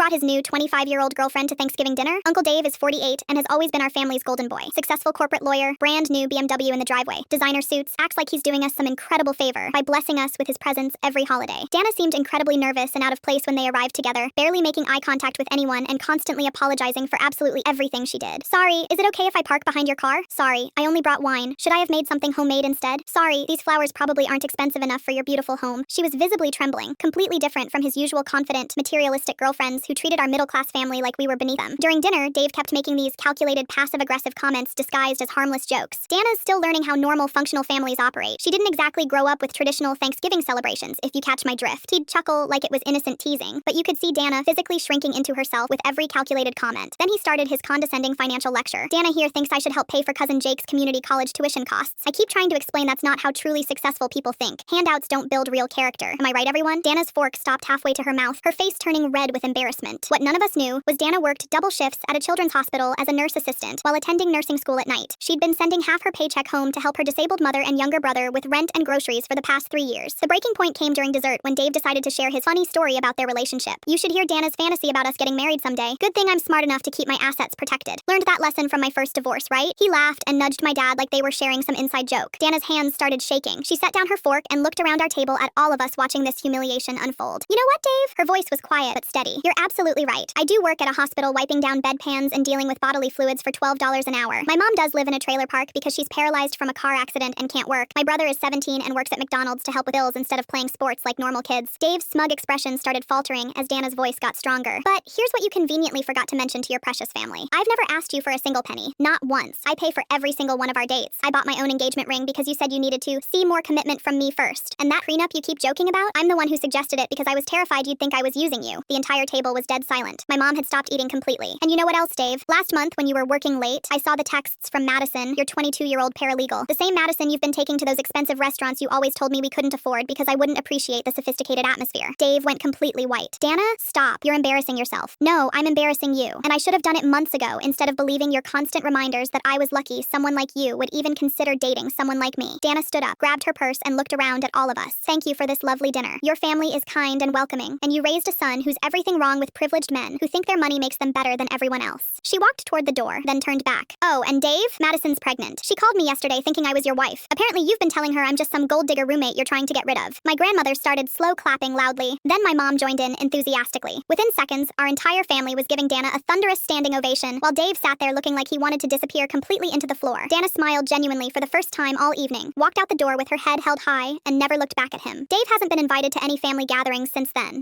brought his new 25-year-old girlfriend to Thanksgiving dinner? Uncle Dave is 48 and has always been our family's golden boy. Successful corporate lawyer, brand new BMW in the driveway, designer suits, acts like he's doing us some incredible favor by blessing us with his presence every holiday. Dana seemed incredibly nervous and out of place when they arrived together, barely making eye contact with anyone and constantly apologizing for absolutely everything she did. Sorry, is it okay if I park behind your car? Sorry, I only brought wine. Should I have made something homemade instead? Sorry, these flowers probably aren't expensive enough for your beautiful home. She was visibly trembling, completely different from his usual confident, materialistic girlfriends who treated our middle-class family like we were beneath them. During dinner, Dave kept making these calculated, passive-aggressive comments disguised as harmless jokes. Dana's still learning how normal, functional families operate. She didn't exactly grow up with traditional Thanksgiving celebrations, if you catch my drift. He'd chuckle like it was innocent teasing, but you could see Dana physically shrinking into herself with every calculated comment. Then he started his condescending financial lecture. Dana here thinks I should help pay for cousin Jake's community college tuition costs. I keep trying to explain that's not how truly successful people think. Handouts don't build real character. Am I right, everyone? Dana's fork stopped halfway to her mouth, her face turning red with embarrassment. What none of us knew was Dana worked double shifts at a children's hospital as a nurse assistant while attending nursing school at night. She'd been sending half her paycheck home to help her disabled mother and younger brother with rent and groceries for the past 3 years. The breaking point came during dessert when Dave decided to share his funny story about their relationship. You should hear Dana's fantasy about us getting married someday. Good thing I'm smart enough to keep my assets protected. Learned that lesson from my first divorce, right? He laughed and nudged my dad like they were sharing some inside joke. Dana's hands started shaking. She set down her fork and looked around our table at all of us watching this humiliation unfold. You know what, Dave? Her voice was quiet but steady. You're absolutely right. I do work at a hospital wiping down bedpans and dealing with bodily fluids for $12 an hour. My mom does live in a trailer park because she's paralyzed from a car accident and can't work. My brother is 17 and works at McDonald's to help with bills instead of playing sports like normal kids. Dave's smug expression started faltering as Dana's voice got stronger. But here's what you conveniently forgot to mention to your precious family. I've never asked you for a single penny. Not once. I pay for every single one of our dates. I bought my own engagement ring because you said you needed to see more commitment from me first. And that prenup you keep joking about? I'm the one who suggested it because I was terrified you'd think I was using you. The entire table was dead silent. My mom had stopped eating completely. And you know what else, Dave? Last month when you were working late, I saw the texts from Madison, your 22-year-old paralegal. The same Madison you've been taking to those expensive restaurants you always told me we couldn't afford because I wouldn't appreciate the sophisticated atmosphere. Dave went completely white. Dana, stop. You're embarrassing yourself. No, I'm embarrassing you. And I should have done it months ago instead of believing your constant reminders that I was lucky someone like you would even consider dating someone like me. Dana stood up, grabbed her purse, and looked around at all of us. Thank you for this lovely dinner. Your family is kind and welcoming, and you raised a son who's everything wrong with privileged men who think their money makes them better than everyone else. She walked toward the door, then turned back. Oh, and Dave? Madison's pregnant. She called me yesterday thinking I was your wife. Apparently you've been telling her I'm just some gold digger roommate you're trying to get rid of. My grandmother started slow clapping loudly. Then my mom joined in enthusiastically. Within seconds, our entire family was giving Dana a thunderous standing ovation while Dave sat there looking like he wanted to disappear completely into the floor. Dana smiled genuinely for the first time all evening, walked out the door with her head held high, and never looked back at him. Dave hasn't been invited to any family gatherings since then.